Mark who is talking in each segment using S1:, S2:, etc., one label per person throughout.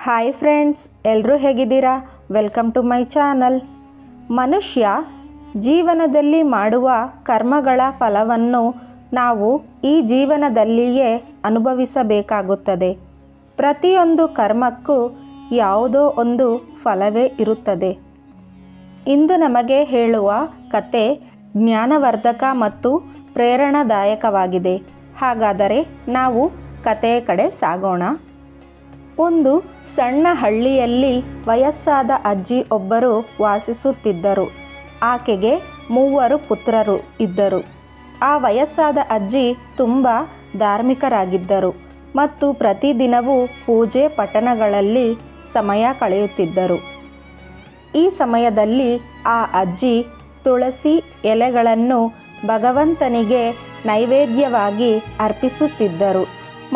S1: Hi friends, ಎಲ್ಲರೂ ಹೇಗಿದ್ದೀರಾ? Welcome to my channel. ಮನುಷ್ಯ ಜೀವನದಲ್ಲಿ ಮಾಡುವ ಕರ್ಮಗಳ ಫಲವನ್ನು ನಾವು ಈ ಜೀವನದಲ್ಲಿಯೇ ಅನುಭವಿಸಬೇಕಾಗುತ್ತದೆ. ಪ್ರತಿಯೊಂದು ಕರ್ಮಕ್ಕೂ ಯಾವುದೋ ಒಂದು ಫಲವೇ ಇರುತ್ತದೆ. ಇಂದು ನಮಗೆ ಹೇಳುವ ಕತೆ ಜ್ಞಾನವರ್ಧಕ ಮತ್ತು ಪ್ರೇರಣಾದಾಯಕವಾಗಿದೆ. ಹಾಗಾದರೆ ನಾವು ಕತೆಯ ಕಡೆ ಸಾಗೋಣ. ಒಂದು ಸಣ್ಣ ಹಳ್ಳಿಯಲ್ಲಿ ವಯಸ್ಸಾದ ಅಜ್ಜಿ ಒಬ್ಬರು ವಾಸಿಸುತ್ತಿದ್ದರು. ಆಕೆಗೆ 3 ಪುತ್ರರು ಇದ್ದರು. ಆ ವಯಸ್ಸಾದ ಅಜ್ಜಿ ತುಂಬ ಧಾರ್ಮಿಕರಾಗಿದ್ದರು ಮತ್ತು ಪ್ರತಿದಿನವೂ ಪೂಜೆ ಪಠಣಗಳಲ್ಲಿ ಸಮಯ ಕಳೆಯುತ್ತಿದ್ದರು. ಈ ಸಮಯದಲ್ಲಿ ಆ ಅಜ್ಜಿ ತುಳಸಿ ಎಲೆಗಳನ್ನು ಭಗವಂತನಿಗೆ ನೈವೇದ್ಯವಾಗಿ ಅರ್ಪಿಸುತ್ತಿದ್ದರು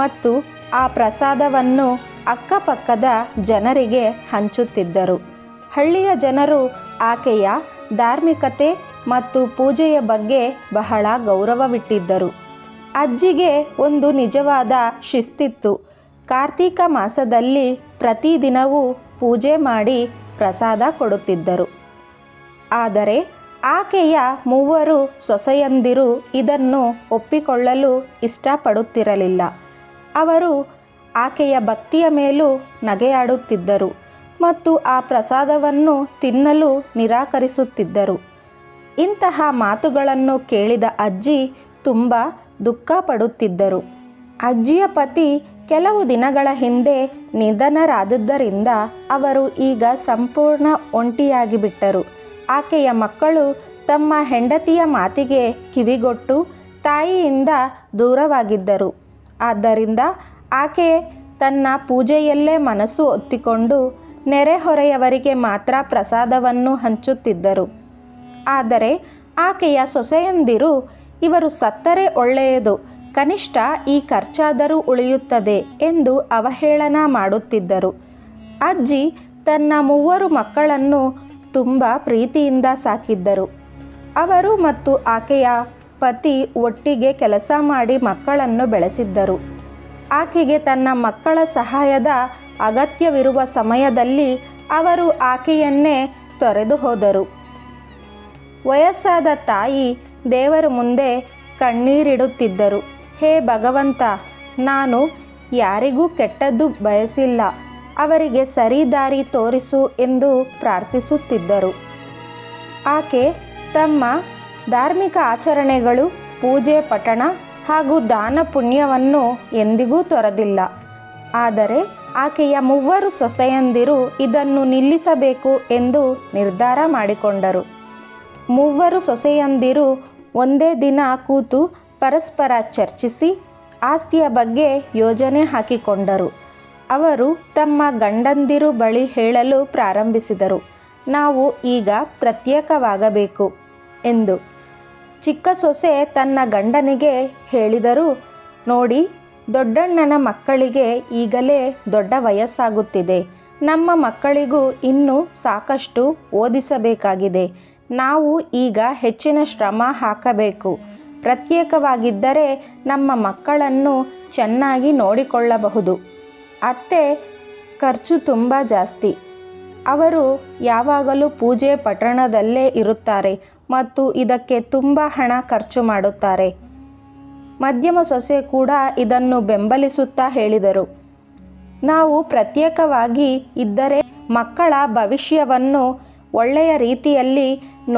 S1: ಮತ್ತು ಆ ಪ್ರಸಾದವನ್ನು ಅಕ್ಕಪಕ್ಕದ ಜನರಿಗೆ ಹಂಚುತ್ತಿದ್ದರು. ಹಳ್ಳಿಯ ಜನರು ಆಕೆಯ ಧಾರ್ಮಿಕತೆ ಮತ್ತು ಪೂಜೆಯ ಬಗ್ಗೆ ಬಹಳ ಗೌರವವಿಟ್ಟಿದ್ದರು. ಅಜ್ಜಿಗೆ ಒಂದು ನಿಜವಾದ ಶಿಸ್ತಿತ್ತು. ಕಾರ್ತಿಕ ಮಾಸದಲ್ಲಿ ಪ್ರತಿದಿನವೂ ಪೂಜೆ ಮಾಡಿ ಪ್ರಸಾದ ಕೊಡುತ್ತಿದ್ದರು. ಆದರೆ ಆಕೆಯ 3 ಸೊಸೆಯಂದಿರು ಇದನ್ನು ಒಪ್ಪಿಕೊಳ್ಳಲು ಇಷ್ಟಪಡುತ್ತಿರಲಿಲ್ಲ. ಅವರು ಆಕೆಯ ಭಕ್ತಿಯ ಮೇಲೂ ನಗೆಯಾಡುತ್ತಿದ್ದರು ಮತ್ತು ಆ ಪ್ರಸಾದವನ್ನು ತಿನ್ನಲು ನಿರಾಕರಿಸುತ್ತಿದ್ದರು. ಇಂತಹ ಮಾತುಗಳನ್ನು ಕೇಳಿದ ಅಜ್ಜಿ ತುಂಬ ದುಃಖಪಡುತ್ತಿದ್ದರು. ಅಜ್ಜಿಯ ಪತಿ ಕೆಲವು ದಿನಗಳ ಹಿಂದೆ ನಿಧನರಾದುದರಿಂದ ಅವರು ಈಗ ಸಂಪೂರ್ಣ ಒಂಟಿಯಾಗಿಬಿಟ್ಟರು. ಆಕೆಯ ಮಕ್ಕಳು ತಮ್ಮ ಹೆಂಡತಿಯ ಮಾತಿಗೆ ಕಿವಿಗೊಟ್ಟು ತಾಯಿಯಿಂದ ದೂರವಾಗಿದ್ದರು. ಆದ್ದರಿಂದ ಆಕೆ ತನ್ನ ಪೂಜೆಯಲ್ಲೇ ಮನಸ್ಸು ಒತ್ತಿಕೊಂಡು ನೆರೆಹೊರೆಯವರಿಗೆ ಮಾತ್ರ ಪ್ರಸಾದವನ್ನು ಹಂಚುತ್ತಿದ್ದರು. ಆದರೆ ಆಕೆಯ ಸೊಸೆಯಂದಿರು ಇವರು ಸತ್ತರೆ ಒಳ್ಳೆಯದು, ಕನಿಷ್ಠ ಈ ಖರ್ಚಾದರೂ ಉಳಿಯುತ್ತದೆ ಎಂದು ಅವಹೇಳನ ಮಾಡುತ್ತಿದ್ದರು. ಅಜ್ಜಿ ತನ್ನ 3 ಮಕ್ಕಳನ್ನು ತುಂಬ ಪ್ರೀತಿಯಿಂದ ಸಾಕಿದ್ದರು. ಅವರು ಮತ್ತು ಆಕೆಯ ಪತಿ ಒಟ್ಟಿಗೆ ಕೆಲಸ ಮಾಡಿ ಮಕ್ಕಳನ್ನು ಬೆಳೆಸಿದ್ದರು. ಆಕೆಗೆ ತನ್ನ ಮಕ್ಕಳ ಸಹಾಯದ ಅಗತ್ಯವಿರುವ ಸಮಯದಲ್ಲಿ ಅವರು ಆಕೆಯನ್ನೇ ತೊರೆದು ಹೋದರು. ವಯಸ್ಸಾದ ತಾಯಿ ದೇವರ ಮುಂದೆ ಕಣ್ಣೀರಿಡುತ್ತಿದ್ದರು. ಹೇ ಭಗವಂತ, ನಾನು ಯಾರಿಗೂ ಕೆಟ್ಟದ್ದು ಬಯಸಿಲ್ಲ, ಅವರಿಗೆ ಸರಿ ದಾರಿ ತೋರಿಸು ಎಂದು ಪ್ರಾರ್ಥಿಸುತ್ತಿದ್ದರು. ಆಕೆ ತಮ್ಮ ಧಾರ್ಮಿಕ ಆಚರಣೆಗಳು, ಪೂಜೆ ಪಠಣ ಹಾಗೂ ದಾನ ಪುಣ್ಯವನ್ನು ಎಂದಿಗೂ ತೊರೆದಿಲ್ಲ. ಆದರೆ ಆಕೆಯ 3 ಸೊಸೆಯಂದಿರು ಇದನ್ನು ನಿಲ್ಲಿಸಬೇಕು ಎಂದು ನಿರ್ಧಾರ ಮಾಡಿಕೊಂಡರು. 3 ಸೊಸೆಯಂದಿರು ಒಂದೇ ದಿನ ಕೂತು ಪರಸ್ಪರ ಚರ್ಚಿಸಿ ಆಸ್ತಿಯ ಬಗ್ಗೆ ಯೋಜನೆ ಹಾಕಿಕೊಂಡರು. ಅವರು ತಮ್ಮ ಗಂಡಂದಿರು ಬಳಿ ಹೇಳಲು ಪ್ರಾರಂಭಿಸಿದರು, ನಾವು ಈಗ ಪ್ರತ್ಯೇಕವಾಗಬೇಕು ಎಂದು. ಚಿಕ್ಕ ಸೊಸೆ ತನ್ನ ಗಂಡನಿಗೆ ಹೇಳಿದರು, ನೋಡಿ, ದೊಡ್ಡಣ್ಣನ ಮಕ್ಕಳಿಗೆ ಈಗಲೇ ದೊಡ್ಡ ವಯಸ್ಸಾಗುತ್ತಿದೆ. ನಮ್ಮ ಮಕ್ಕಳಿಗೂ ಇನ್ನೂ ಸಾಕಷ್ಟು ಓದಿಸಬೇಕಾಗಿದೆ. ನಾವು ಈಗ ಹೆಚ್ಚಿನ ಶ್ರಮ ಹಾಕಬೇಕು. ಪ್ರತ್ಯೇಕವಾಗಿದ್ದರೆ ನಮ್ಮ ಮಕ್ಕಳನ್ನು ಚೆನ್ನಾಗಿ ನೋಡಿಕೊಳ್ಳಬಹುದು. ಅತ್ತೆ ಖರ್ಚು ತುಂಬ ಜಾಸ್ತಿ. ಅವರು ಯಾವಾಗಲೂ ಪೂಜೆ ಪಠಣದಲ್ಲೇ ಇರುತ್ತಾರೆ ಮತ್ತು ಇದಕ್ಕೆ ತುಂಬ ಹಣ ಖರ್ಚು ಮಾಡುತ್ತಾರೆ. ಮಧ್ಯಮ ಸೊಸೆ ಕೂಡ ಇದನ್ನು ಬೆಂಬಲಿಸುತ್ತಾ ಹೇಳಿದರು, ನಾವು ಪ್ರತ್ಯೇಕವಾಗಿ ಇದ್ದರೆ ಮಕ್ಕಳ ಭವಿಷ್ಯವನ್ನು ಒಳ್ಳೆಯ ರೀತಿಯಲ್ಲಿ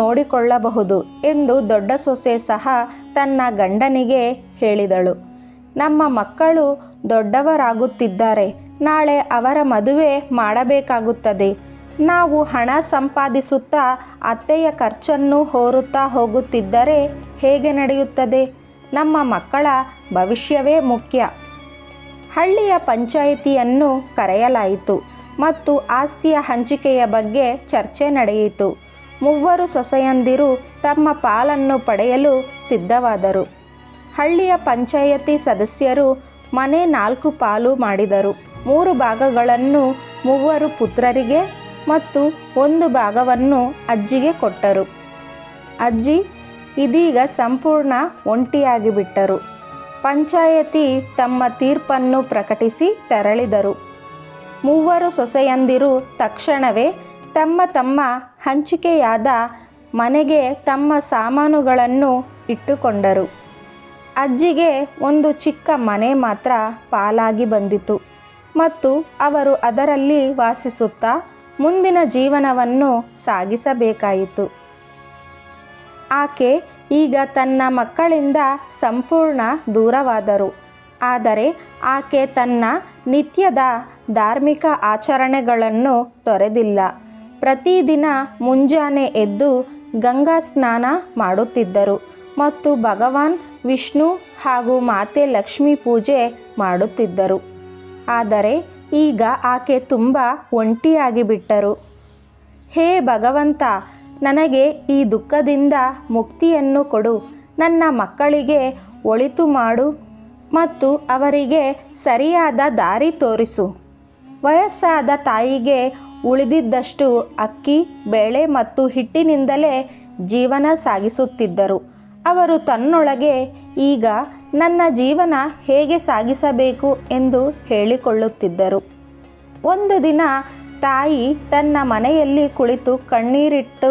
S1: ನೋಡಿಕೊಳ್ಳಬಹುದು ಎಂದು ದೊಡ್ಡ ಸೊಸೆ ಸಹ ತನ್ನ ಗಂಡನಿಗೆ ಹೇಳಿದಳು. ನಮ್ಮ ಮಕ್ಕಳು ದೊಡ್ಡವರಾಗುತ್ತಿದ್ದಾರೆ, ನಾಳೆ ಅವರ ಮದುವೆ ಮಾಡಬೇಕಾಗುತ್ತದೆ. ನಾವು ಹಣ ಸಂಪಾದಿಸುತ್ತಾ ಅತ್ತೆಯ ಖರ್ಚನ್ನು ಹೊರುತ್ತಾ ಹೋಗುತ್ತಿದ್ದರೆ ಹೇಗೆ ನಡೆಯುತ್ತದೆ? ನಮ್ಮ ಮಕ್ಕಳ ಭವಿಷ್ಯವೇ ಮುಖ್ಯ. ಹಳ್ಳಿಯ ಪಂಚಾಯಿತಿಯನ್ನು ಕರೆಯಲಾಯಿತು ಮತ್ತು ಆಸ್ತಿಯ ಹಂಚಿಕೆಯ ಬಗ್ಗೆ ಚರ್ಚೆ ನಡೆಯಿತು. 3 ಸೊಸೆಯಂದಿರು ತಮ್ಮ ಪಾಲನ್ನು ಪಡೆಯಲು ಸಿದ್ಧವಾದರು. ಹಳ್ಳಿಯ ಪಂಚಾಯಿತಿ ಸದಸ್ಯರು ಮನೆ 4 ಪಾಲು ಮಾಡಿದರು. 3 ಭಾಗಗಳನ್ನು 3 ಪುತ್ರರಿಗೆ ಮತ್ತು 1 ಭಾಗವನ್ನು ಅಜ್ಜಿಗೆ ಕೊಟ್ಟರು. ಅಜ್ಜಿ ಇದೀಗ ಸಂಪೂರ್ಣ ಒಂಟಿಯಾಗಿಬಿಟ್ಟರು. ಪಂಚಾಯತಿ ತಮ್ಮ ತೀರ್ಪನ್ನು ಪ್ರಕಟಿಸಿ ತೆರಳಿದರು. ಮೂವರು ಸೊಸೆಯಂದಿರು ತಕ್ಷಣವೇ ತಮ್ಮ ತಮ್ಮ ಹಂಚಿಕೆಯಾದ ಮನೆಗೆ ತಮ್ಮ ಸಾಮಾನುಗಳನ್ನು ಇಟ್ಟುಕೊಂಡರು. ಅಜ್ಜಿಗೆ ಒಂದು ಚಿಕ್ಕ ಮನೆ ಮಾತ್ರ ಪಾಲಾಗಿ ಬಂದಿತು ಮತ್ತು ಅವರು ಅದರಲ್ಲಿ ವಾಸಿಸುತ್ತಾ ಮುಂದಿನ ಜೀವನವನ್ನು ಸಾಗಿಸಬೇಕಾಯಿತು. ಆಕೆ ಈಗ ತನ್ನ ಮಕ್ಕಳಿಂದ ಸಂಪೂರ್ಣ ದೂರವಾದರು. ಆದರೆ ಆಕೆ ತನ್ನ ನಿತ್ಯದ ಧಾರ್ಮಿಕ ಆಚರಣೆಗಳನ್ನು ತೊರೆದಿಲ್ಲ. ಪ್ರತಿದಿನ ಮುಂಜಾನೆ ಎದ್ದು ಗಂಗಾ ಸ್ನಾನ ಮಾಡುತ್ತಿದ್ದರು ಮತ್ತು ಭಗವಾನ್ ವಿಷ್ಣು ಹಾಗೂ ಮಾತೆ ಲಕ್ಷ್ಮಿ ಪೂಜೆ ಮಾಡುತ್ತಿದ್ದರು. ಆದರೆ ಈಗ ಆಕೆ ತುಂಬ ಒಂಟಿಯಾಗಿ ಬಿಟ್ಟರು. ಹೇ ಭಗವಂತ, ನನಗೆ ಈ ದುಃಖದಿಂದ ಮುಕ್ತಿಯನ್ನು ಕೊಡು. ನನ್ನ ಮಕ್ಕಳಿಗೆ ಒಳಿತು ಮಾಡು ಮತ್ತು ಅವರಿಗೆ ಸರಿಯಾದ ದಾರಿ ತೋರಿಸು. ವಯಸ್ಸಾದ ತಾಯಿಗೆ ಉಳಿದಿದ್ದಷ್ಟು ಅಕ್ಕಿ, ಬೇಳೆ ಮತ್ತು ಹಿಟ್ಟಿನಿಂದಲೇ ಜೀವನ ಸಾಗಿಸುತ್ತಿದ್ದರು. ಅವರು ತನ್ನೊಳಗೆ ಈಗ ನನ್ನ ಜೀವನ ಹೇಗೆ ಸಾಗಿಸಬೇಕು ಎಂದು ಹೇಳಿಕೊಳ್ಳುತ್ತಿದ್ದರು. ಒಂದು ದಿನ ತಾಯಿ ತನ್ನ ಮನೆಯಲ್ಲಿ ಕುಳಿತು ಕಣ್ಣೀರಿಟ್ಟು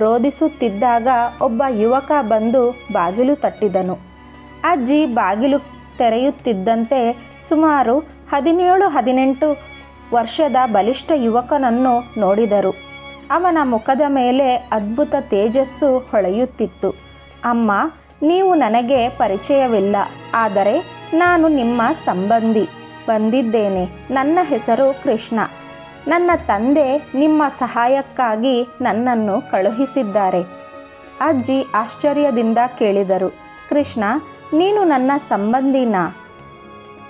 S1: ರೋದಿಸುತ್ತಿದ್ದಾಗ ಒಬ್ಬ ಯುವಕ ಬಂದು ಬಾಗಿಲು ತಟ್ಟಿದನು. ಅಜ್ಜಿ ಬಾಗಿಲು ತೆರೆಯುತ್ತಿದ್ದಂತೆ ಸುಮಾರು 17-18 ವರ್ಷದ ಬಲಿಷ್ಠ ಯುವಕನನ್ನು ನೋಡಿದರು. ಅವನ ಮುಖದ ಮೇಲೆ ಅದ್ಭುತ ತೇಜಸ್ಸು ಹೊಳೆಯುತ್ತಿತ್ತು. ಅಮ್ಮ, ನೀವು ನನಗೆ ಪರಿಚಯವಿಲ್ಲ, ಆದರೆ ನಾನು ನಿಮ್ಮ ಸಂಬಂಧಿ. ಬಂದಿದ್ದೇನೆ. ನನ್ನ ಹೆಸರು ಕೃಷ್ಣ. ನನ್ನ ತಂದೆ ನಿಮ್ಮ ಸಹಾಯಕ್ಕಾಗಿ ನನ್ನನ್ನು ಕಳುಹಿಸಿದ್ದಾರೆ. ಅಜ್ಜಿ ಆಶ್ಚರ್ಯದಿಂದ ಕೇಳಿದರು, ಕೃಷ್ಣ, ನೀನು ನನ್ನ ಸಂಬಂಧಿನಾ?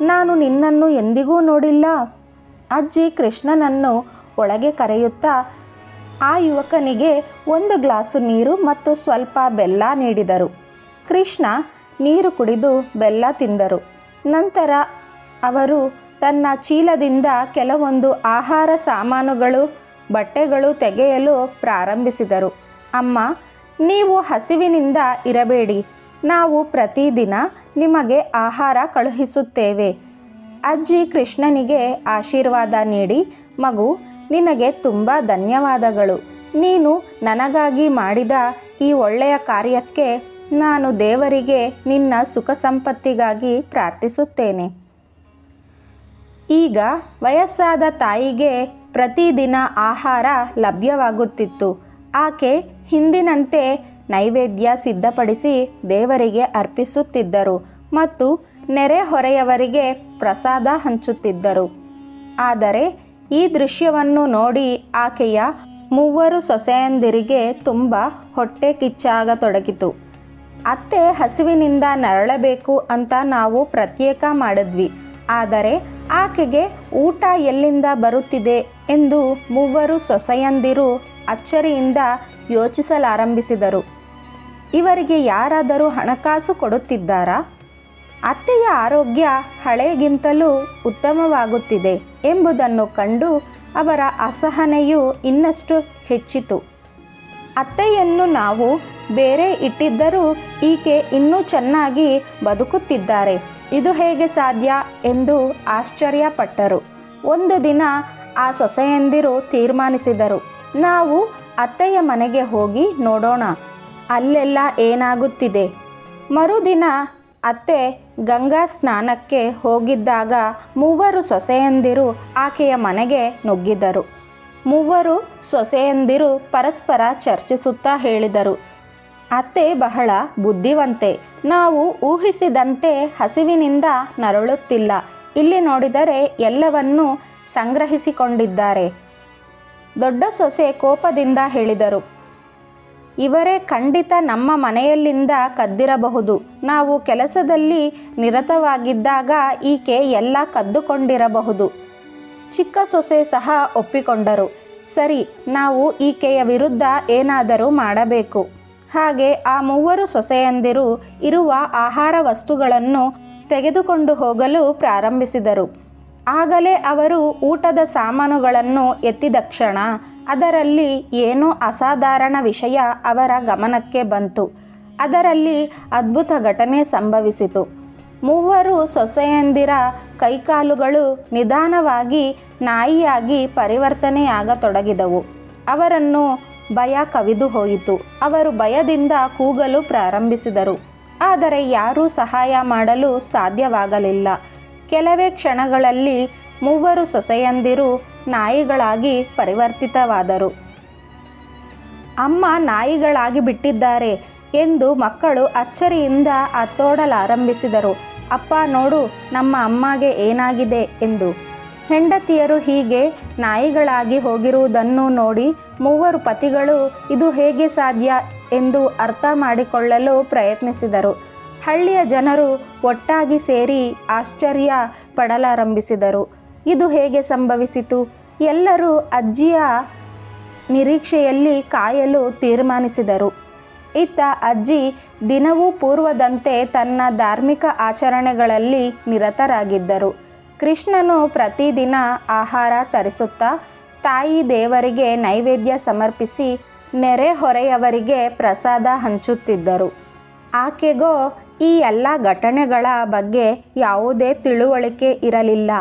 S1: ನಾನು ನಿನ್ನನ್ನು ಎಂದಿಗೂ ನೋಡಿಲ್ಲ. ಅಜ್ಜಿ ಕೃಷ್ಣನನ್ನು ಒಳಗೆ ಕರೆಯುತ್ತಾ ಆ ಯುವಕನಿಗೆ ಒಂದು ಗ್ಲಾಸು ನೀರು ಮತ್ತು ಸ್ವಲ್ಪ ಬೆಲ್ಲ ನೀಡಿದರು. ಕೃಷ್ಣ ನೀರು ಕುಡಿದು ಬೆಲ್ಲ ತಿಂದರು. ನಂತರ ಅವರು ತನ್ನ ಚೀಲದಿಂದ ಕೆಲವೊಂದು ಆಹಾರ ಸಾಮಾನುಗಳು, ಬಟ್ಟೆಗಳು ತೆಗೆಯಲು ಪ್ರಾರಂಭಿಸಿದರು. ಅಮ್ಮ, ನೀವು ಹಸಿವಿನಿಂದ ಇರಬೇಡಿ. ನಾವು ಪ್ರತಿದಿನ ನಿಮಗೆ ಆಹಾರ ಕಳುಹಿಸುತ್ತೇವೆ. ಅಜ್ಜಿ ಕೃಷ್ಣನಿಗೆ ಆಶೀರ್ವಾದ ನೀಡಿ, ಮಗು, ನಿನಗೆ ತುಂಬ ಧನ್ಯವಾದಗಳು. ನೀನು ನನಗಾಗಿ ಮಾಡಿದ ಈ ಒಳ್ಳೆಯ ಕಾರ್ಯಕ್ಕೆ ನಾನು ದೇವರಿಗೆ ನಿನ್ನ ಸುಖ ಸಂಪತ್ತಿಗಾಗಿ ಪ್ರಾರ್ಥಿಸುತ್ತೇನೆ. ಈಗ ವಯಸ್ಸಾದ ತಾಯಿಗೆ ಪ್ರತಿದಿನ ಆಹಾರ ಲಭ್ಯವಾಗುತ್ತಿತ್ತು. ಆಕೆ ಹಿಂದಿನಂತೆ ನೈವೇದ್ಯ ಸಿದ್ಧಪಡಿಸಿ ದೇವರಿಗೆ ಅರ್ಪಿಸುತ್ತಿದ್ದರು ಮತ್ತು ನೆರೆಹೊರೆಯವರಿಗೆ ಪ್ರಸಾದ ಹಂಚುತ್ತಿದ್ದರು. ಆದರೆ ಈ ದೃಶ್ಯವನ್ನು ನೋಡಿ ಆಕೆಯ ಮೂವರು ಸೊಸೆಯಂದಿರಿಗೆ ತುಂಬ ಹೊಟ್ಟೆ ಕಿಚ್ಚಾಗತೊಡಗಿತು. ಅತ್ತೆ ಹಸಿವಿನಿಂದ ನರಳಬೇಕು ಅಂತ ನಾವು ಪ್ರತ್ಯೇಕ ಮಾಡಿದ್ವಿ, ಆದರೆ ಆಕೆಗೆ ಊಟ ಎಲ್ಲಿಂದ ಬರುತ್ತಿದೆ ಎಂದು ಮೂವರು ಸೊಸೆಯಂದಿರು ಅಚ್ಚರಿಯಿಂದ ಯೋಚಿಸಲಾರಂಭಿಸಿದರು. ಇವರಿಗೆ ಯಾರಾದರೂ ಹಣಕಾಸು ಕೊಡುತ್ತಿದ್ದಾರಾ? ಅತ್ತೆಯ ಆರೋಗ್ಯ ಹಳೆಗಿಂತಲೂ ಉತ್ತಮವಾಗುತ್ತಿದೆ ಎಂಬುದನ್ನು ಕಂಡು ಅವರ ಅಸಹನೆಯು ಇನ್ನಷ್ಟು ಹೆಚ್ಚಿತು. ಅತ್ತೆಯನ್ನು ನಾವು ಬೇರೆ ಇಟ್ಟಿದ್ದರೂ ಈಕೆ ಇನ್ನೂ ಚೆನ್ನಾಗಿ ಬದುಕುತ್ತಿದ್ದಾರೆ, ಇದು ಹೇಗೆ ಸಾಧ್ಯ ಎಂದು ಆಶ್ಚರ್ಯಪಟ್ಟರು. ಒಂದು ದಿನ ಆ ಸೊಸೆಯಂದಿರು ತೀರ್ಮಾನಿಸಿದರು, ನಾವು ಅತ್ತೆಯ ಮನೆಗೆ ಹೋಗಿ ನೋಡೋಣ, ಅಲ್ಲೆಲ್ಲ ಏನಾಗುತ್ತಿದೆ. ಮರುದಿನ ಅತ್ತೆ ಗಂಗಾ ಸ್ನಾನಕ್ಕೆ ಹೋಗಿದ್ದಾಗ ಮೂವರು ಸೊಸೆಯಂದಿರು ಆಕೆಯ ಮನೆಗೆ ನುಗ್ಗಿದರು. ಮೂವರು ಸೊಸೆಯಂದಿರು ಪರಸ್ಪರ ಚರ್ಚಿಸುತ್ತಾ ಹೇಳಿದರು, ಅತ್ತೆ ಬಹಳ ಬುದ್ಧಿವಂತೆ. ನಾವು ಊಹಿಸಿದಂತೆ ಹಸಿವಿನಿಂದ ನರಳುತ್ತಿಲ್ಲ. ಇಲ್ಲಿ ನೋಡಿದರೆ ಎಲ್ಲವನ್ನೂ ಸಂಗ್ರಹಿಸಿಕೊಂಡಿದ್ದಾರೆ. ದೊಡ್ಡ ಸೊಸೆ ಕೋಪದಿಂದ ಹೇಳಿದರು, ಇವರೇ ಖಂಡಿತ ನಮ್ಮ ಮನೆಯಲ್ಲಿಂದ ಕದ್ದಿರಬಹುದು. ನಾವು ಕೆಲಸದಲ್ಲಿ ನಿರತವಾಗಿದ್ದಾಗ ಈಕೆ ಎಲ್ಲ ಕದ್ದುಕೊಂಡಿರಬಹುದು. ಚಿಕ್ಕ ಸೊಸೆ ಸಹ ಒಪ್ಪಿಕೊಂಡರು. ಸರಿ, ನಾವು ಈಕೆಯ ವಿರುದ್ಧ ಏನಾದರೂ ಮಾಡಬೇಕು. ಹಾಗೆ ಆ ಮೂವರು ಸೊಸೆಯಂದಿರು ಇರುವ ಆಹಾರ ವಸ್ತುಗಳನ್ನು ತೆಗೆದುಕೊಂಡು ಹೋಗಲು ಪ್ರಾರಂಭಿಸಿದರು. ಆಗಲೇ ಅವರು ಊಟದ ಸಾಮಾನುಗಳನ್ನು ಎತ್ತಿದ ಕ್ಷಣ ಅದರಲ್ಲಿ ಏನೋ ಅಸಾಧಾರಣ ವಿಷಯ ಅವರ ಗಮನಕ್ಕೆ ಬಂತು. ಅದರಲ್ಲಿ ಅದ್ಭುತ ಘಟನೆ ಸಂಭವಿಸಿತು. ಮೂವರು ಸೊಸೆಯಂದಿರ ಕೈಕಾಲುಗಳು ನಿಧಾನವಾಗಿ ನಾಯಿಯಾಗಿ ಪರಿವರ್ತನೆಯಾಗತೊಡಗಿದವು. ಅವರನ್ನು ಭಯ ಕವಿದು ಹೋಯಿತು. ಅವರು ಭಯದಿಂದ ಕೂಗಲು ಪ್ರಾರಂಭಿಸಿದರು. ಆದರೆ ಯಾರೂ ಸಹಾಯ ಮಾಡಲು ಸಾಧ್ಯವಾಗಲಿಲ್ಲ. ಕೆಲವೇ ಕ್ಷಣಗಳಲ್ಲಿ ಮೂವರು ಸೊಸೆಯಂದಿರು ನಾಯಿಗಳಾಗಿ ಪರಿವರ್ತಿತವಾದರು. ಅಮ್ಮ ನಾಯಿಗಳಾಗಿ ಬಿಟ್ಟಿದ್ದಾರೆ ಎಂದು ಮಕ್ಕಳು ಅಚ್ಚರಿಯಿಂದ ಅತ್ತೋಡಲಾರಂಭಿಸಿದರು. ಅಪ್ಪ ನೋಡು, ನಮ್ಮ ಅಮ್ಮಗೆ ಏನಾಗಿದೆ ಎಂದು. ಹೆಂಡತಿಯರು ಹೀಗೆ ನಾಯಿಗಳಾಗಿ ಹೋಗಿರುವುದನ್ನು ನೋಡಿ ಮೂವರು ಪತಿಗಳು ಇದು ಹೇಗೆ ಸಾಧ್ಯ ಎಂದು ಅರ್ಥ ಮಾಡಿಕೊಳ್ಳಲು ಪ್ರಯತ್ನಿಸಿದರು. ಹಳ್ಳಿಯ ಜನರು ಒಟ್ಟಾಗಿ ಸೇರಿ ಆಶ್ಚರ್ಯ ಪಡಲಾರಂಭಿಸಿದರು. ಇದು ಹೇಗೆ ಸಂಭವಿಸಿತು? ಎಲ್ಲರೂ ಅಜ್ಜಿಯ ನಿರೀಕ್ಷೆಯಲ್ಲಿ ಕಾಯಲು ತೀರ್ಮಾನಿಸಿದರು. ಇತ್ತ ಅಜ್ಜಿ ದಿನವೂ ಪೂರ್ವದಂತೆ ತನ್ನ ಧಾರ್ಮಿಕ ಆಚರಣೆಗಳಲ್ಲಿ ನಿರತರಾಗಿದ್ದರು. ಕೃಷ್ಣನು ಪ್ರತಿದಿನ ಆಹಾರ ತರಿಸುತ್ತಾ ತಾಯಿ ದೇವರಿಗೆ ನೈವೇದ್ಯ ಸಮರ್ಪಿಸಿ ನೆರೆಹೊರೆಯವರಿಗೆ ಪ್ರಸಾದ ಹಂಚುತ್ತಿದ್ದರು. ಆಕೆಗೋ ಈ ಎಲ್ಲ ಘಟನೆಗಳ ಬಗ್ಗೆ ಯಾವುದೇ ತಿಳುವಳಿಕೆ ಇರಲಿಲ್ಲ.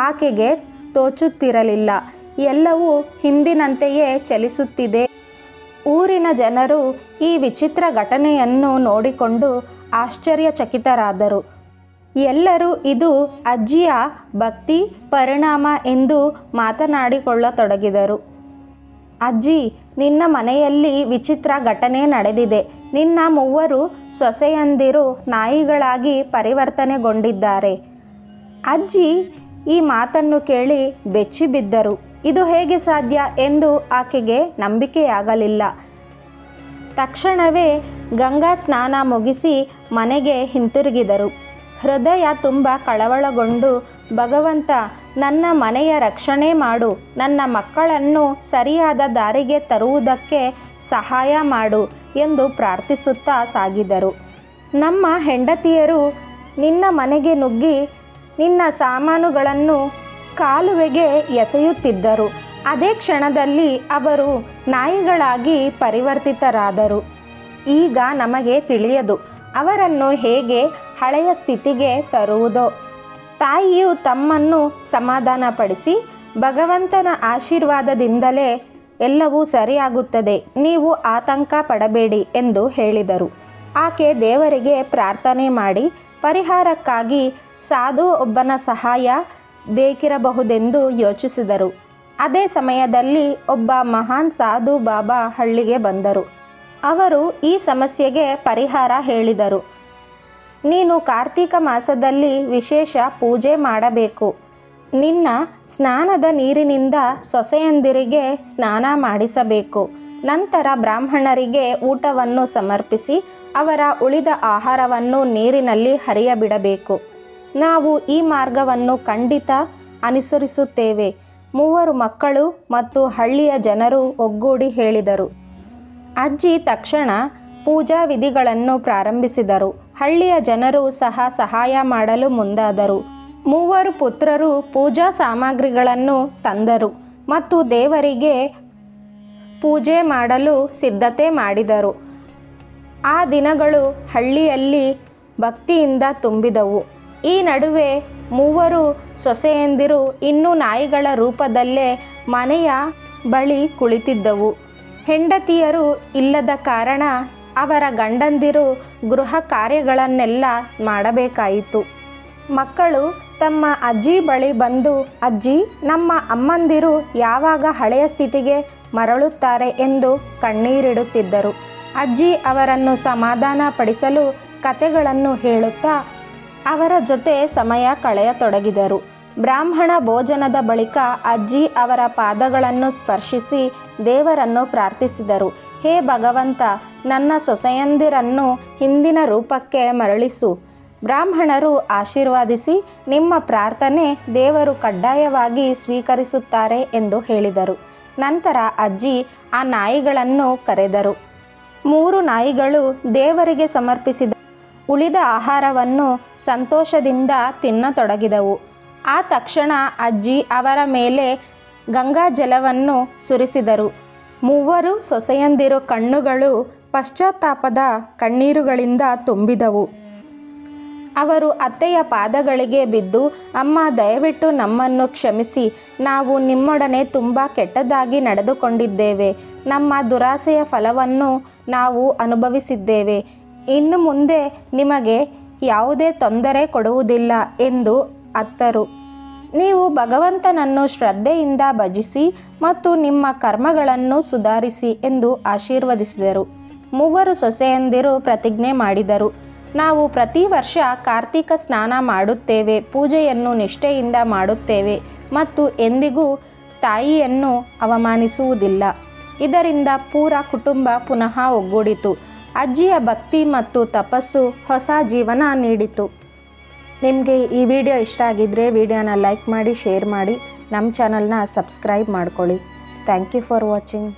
S1: ಆಕೆಗೆ ತೋಚುತ್ತಿರಲಿಲ್ಲ. ಎಲ್ಲವೂ ಹಿಂದಿನಂತೆಯೇ ಚಲಿಸುತ್ತಿದೆ. ಊರಿನ ಜನರು ಈ ವಿಚಿತ್ರ ಘಟನೆಯನ್ನು ನೋಡಿಕೊಂಡು ಆಶ್ಚರ್ಯಚಕಿತರಾದರು. ಎಲ್ಲರೂ ಇದು ಅಜ್ಜಿಯ ಭಕ್ತಿ ಪರಿಣಾಮ ಎಂದು ಮಾತನಾಡಿಕೊಳ್ಳತೊಡಗಿದರು. ಅಜ್ಜಿ, ನಿನ್ನ ಮನೆಯಲ್ಲಿ ವಿಚಿತ್ರ ಘಟನೆ ನಡೆದಿದೆ. ನಿನ್ನ ಮೂವರು ಸೊಸೆಯಂದಿರು ನಾಯಿಗಳಾಗಿ ಪರಿವರ್ತನೆಗೊಂಡಿದ್ದಾರೆ. ಅಜ್ಜಿ ಈ ಮಾತನ್ನು ಕೇಳಿ ಬೆಚ್ಚಿಬಿದ್ದರು. ಇದು ಹೇಗೆ ಸಾಧ್ಯ ಎಂದು ಆಕೆಗೆ ನಂಬಿಕೆಯಾಗಲಿಲ್ಲ. ತಕ್ಷಣವೇ ಗಂಗಾ ಸ್ನಾನ ಮುಗಿಸಿ ಮನೆಗೆ ಹಿಂತಿರುಗಿದರು. ಹೃದಯ ತುಂಬ ಕಳವಳಗೊಂಡು, ಭಗವಂತ, ನನ್ನ ಮನೆಯ ರಕ್ಷಣೆ ಮಾಡು, ನನ್ನ ಮಕ್ಕಳನ್ನು ಸರಿಯಾದ ದಾರಿಗೆ ತರುವುದಕ್ಕೆ ಸಹಾಯ ಮಾಡು ಎಂದು ಪ್ರಾರ್ಥಿಸುತ್ತಾ ಸಾಗಿದರು. ನಮ್ಮ ಹೆಂಡತಿಯರು ನಿನ್ನ ಮನೆಗೆ ನುಗ್ಗಿ ನಿನ್ನ ಸಾಮಾನುಗಳನ್ನು ಕಾಲುವೆಗೆ ಎಸೆಯುತ್ತಿದ್ದರು. ಅದೇ ಕ್ಷಣದಲ್ಲಿ ಅವರು ನಾಯಿಗಳಾಗಿ ಪರಿವರ್ತಿತರಾದರು. ಈಗ ನಮಗೆ ತಿಳಿಯದು ಅವರನ್ನು ಹೇಗೆ ಹಳೆಯ ಸ್ಥಿತಿಗೆ ತರುವುದೋ. ತಾಯಿಯು ತಮ್ಮನ್ನು ಸಮಾಧಾನಪಡಿಸಿ, ಭಗವಂತನ ಆಶೀರ್ವಾದದಿಂದಲೇ ಎಲ್ಲವೂ ಸರಿಯಾಗುತ್ತದೆ, ನೀವು ಆತಂಕ ಪಡಬೇಡಿ ಎಂದು ಹೇಳಿದರು. ಆಕೆ ದೇವರಿಗೆ ಪ್ರಾರ್ಥನೆ ಮಾಡಿ ಪರಿಹಾರಕ್ಕಾಗಿ ಸಾಧು ಒಬ್ಬನ ಸಹಾಯ ಬೇಕಿರಬಹುದೆಂದು ಯೋಚಿಸಿದರು. ಅದೇ ಸಮಯದಲ್ಲಿ ಒಬ್ಬ ಮಹಾನ್ ಸಾಧು ಬಾಬಾ ಹಳ್ಳಿಗೆ ಬಂದರು. ಅವರು ಈ ಸಮಸ್ಯೆಗೆ ಪರಿಹಾರ ಹೇಳಿದರು. ನೀನು ಕಾರ್ತಿಕ ಮಾಸದಲ್ಲಿ ವಿಶೇಷ ಪೂಜೆ ಮಾಡಬೇಕು. ನಿನ್ನ ಸ್ನಾನದ ನೀರಿನಿಂದ ಸೊಸೆಯಂದಿರಿಗೆ ಸ್ನಾನ ಮಾಡಿಸಬೇಕು. ನಂತರ ಬ್ರಾಹ್ಮಣರಿಗೆ ಊಟವನ್ನು ಸಮರ್ಪಿಸಿ ಅವರ ಉಳಿದ ಆಹಾರವನ್ನು ನೀರಿನಲ್ಲಿ ಹರಿಯಬಿಡಬೇಕು. ನಾವು ಈ ಮಾರ್ಗವನ್ನು ಖಂಡಿತ ಅನುಸರಿಸುತ್ತೇವೆ. ಮೂವರು ಮಕ್ಕಳು ಮತ್ತು ಹಳ್ಳಿಯ ಜನರು ಒಗ್ಗೂಡಿ ಹೇಳಿದರು. ಅಜ್ಜಿ ತಕ್ಷಣ ಪೂಜಾ ವಿಧಿಗಳನ್ನು ಪ್ರಾರಂಭಿಸಿದರು. ಹಳ್ಳಿಯ ಜನರು ಸಹ ಸಹಾಯ ಮಾಡಲು ಮುಂದಾದರು. ಮೂವರು ಪುತ್ರರು ಪೂಜಾ ಸಾಮಗ್ರಿಗಳನ್ನು ತಂದರು ಮತ್ತು ದೇವರಿಗೆ ಪೂಜೆ ಮಾಡಲು ಸಿದ್ಧತೆ ಮಾಡಿದರು. ಆ ದಿನಗಳು ಹಳ್ಳಿಯಲ್ಲಿ ಭಕ್ತಿಯಿಂದ ತುಂಬಿದವು. ಈ ನಡುವೆ ಮೂವರು ಸೊಸೆಯಂದಿರು ಇನ್ನೂ ನಾಯಿಗಳ ರೂಪದಲ್ಲೇ ಮನೆಯ ಬಳಿ ಕುಳಿತಿದ್ದವು. ಹೆಂಡತಿಯರು ಇಲ್ಲದ ಕಾರಣ ಅವರ ಗಂಡಂದಿರು ಗೃಹ ಕಾರ್ಯಗಳನ್ನೆಲ್ಲ ಮಾಡಬೇಕಾಯಿತು. ಮಕ್ಕಳು ತಮ್ಮ ಅಜ್ಜಿ ಬಳಿ ಬಂದು, ಅಜ್ಜಿ, ನಮ್ಮ ಅಮ್ಮಂದಿರು ಯಾವಾಗ ಹಳೆಯ ಸ್ಥಿತಿಗೆ ಮರಳುತ್ತಾರೆ ಎಂದು ಕಣ್ಣೀರಿಡುತ್ತಿದ್ದರು. ಅಜ್ಜಿ ಅವರನ್ನು ಸಮಾಧಾನ ಪಡಿಸಲು ಕತೆಗಳನ್ನು ಹೇಳುತ್ತಾ ಅವರ ಜೊತೆ ಸಮಯ ಕಳೆಯತೊಡಗಿದರು. ಬ್ರಾಹ್ಮಣ ಭೋಜನದ ಬಳಿಕ ಅಜ್ಜಿ ಅವರ ಪಾದಗಳನ್ನು ಸ್ಪರ್ಶಿಸಿ ದೇವರನ್ನು ಪ್ರಾರ್ಥಿಸಿದರು. ಹೇ ಭಗವಂತ, ನನ್ನ ಸೊಸೆಯಂದಿರನ್ನು ಹಿಂದಿನ ರೂಪಕ್ಕೆ ಮರಳಿಸು. ಬ್ರಾಹ್ಮಣರು ಆಶೀರ್ವಾದಿಸಿ, ನಿಮ್ಮ ಪ್ರಾರ್ಥನೆ ದೇವರು ಕಡ್ಡಾಯವಾಗಿ ಸ್ವೀಕರಿಸುತ್ತಾರೆ ಎಂದು ಹೇಳಿದರು. ನಂತರ ಅಜ್ಜಿ ಆ ನಾಯಿಗಳನ್ನು ಕರೆದರು. 3 ನಾಯಿಗಳು ದೇವರಿಗೆ ಸಮರ್ಪಿಸಿದ ಉಳಿದ ಆಹಾರವನ್ನು ಸಂತೋಷದಿಂದ ತಿನ್ನತೊಡಗಿದವು. ಆ ತಕ್ಷಣ ಅಜ್ಜಿ ಅವರ ಮೇಲೆ ಗಂಗಾ ಜಲವನ್ನು ಸುರಿಸಿದರು. ಮೂವರು ಸೊಸೆಯಂದಿರು ಕಣ್ಣುಗಳು ಪಶ್ಚಾತ್ತಾಪದ ಕಣ್ಣೀರುಗಳಿಂದ ತುಂಬಿದವು. ಅವರು ಅತ್ತೆಯ ಪಾದಗಳಿಗೆ ಬಿದ್ದು, ಅಮ್ಮ ದಯವಿಟ್ಟು ನಮ್ಮನ್ನು ಕ್ಷಮಿಸಿ, ನಾವು ನಿಮ್ಮೊಡನೆ ತುಂಬ ಕೆಟ್ಟದಾಗಿ ನಡೆದುಕೊಂಡಿದ್ದೇವೆ, ನಮ್ಮ ದುರಾಸೆಯ ಫಲವನ್ನು ನಾವು ಅನುಭವಿಸಿದ್ದೇವೆ, ಇನ್ನು ಮುಂದೆ ನಿಮಗೆ ಯಾವುದೇ ತೊಂದರೆ ಕೊಡುವುದಿಲ್ಲ ಎಂದು ಅತ್ತರು. ನೀವು ಭಗವಂತನನ್ನು ಶ್ರದ್ಧೆಯಿಂದ ಭಜಿಸಿ ಮತ್ತು ನಿಮ್ಮ ಕರ್ಮಗಳನ್ನು ಸುಧಾರಿಸಿ ಎಂದು ಆಶೀರ್ವದಿಸಿದರು. ಮೂವರು ಸೊಸೆಯಂದಿರು ಪ್ರತಿಜ್ಞೆ ಮಾಡಿದರು, ನಾವು ಪ್ರತಿ ವರ್ಷ ಕಾರ್ತಿಕ ಸ್ನಾನ ಮಾಡುತ್ತೇವೆ, ಪೂಜೆಯನ್ನು ನಿಷ್ಠೆಯಿಂದ ಮಾಡುತ್ತೇವೆ ಮತ್ತು ಎಂದಿಗೂ ತಾಯಿಯನ್ನು ಅವಮಾನಿಸುವುದಿಲ್ಲ. ಇದರಿಂದ ಪೂರ ಕುಟುಂಬ ಪುನಃ ಒಗ್ಗೂಡಿತು. ಅಜ್ಜಿಯ ಭಕ್ತಿ ಮತ್ತು ತಪಸ್ಸು ಹೊಸ ಜೀವನ ನೀಡಿತು. ನಿಮಗೆ ಈ ವಿಡಿಯೋ ಇಷ್ಟ ಆಗಿದ್ದರೆ ವಿಡಿಯೋನ ಲೈಕ್ ಮಾಡಿ, ಶೇರ್ ಮಾಡಿ, ನಮ್ಮ ಚಾನಲ್ನ ಸಬ್ಸ್ಕ್ರೈಬ್ ಮಾಡ್ಕೊಳ್ಳಿ. Thank you for watching.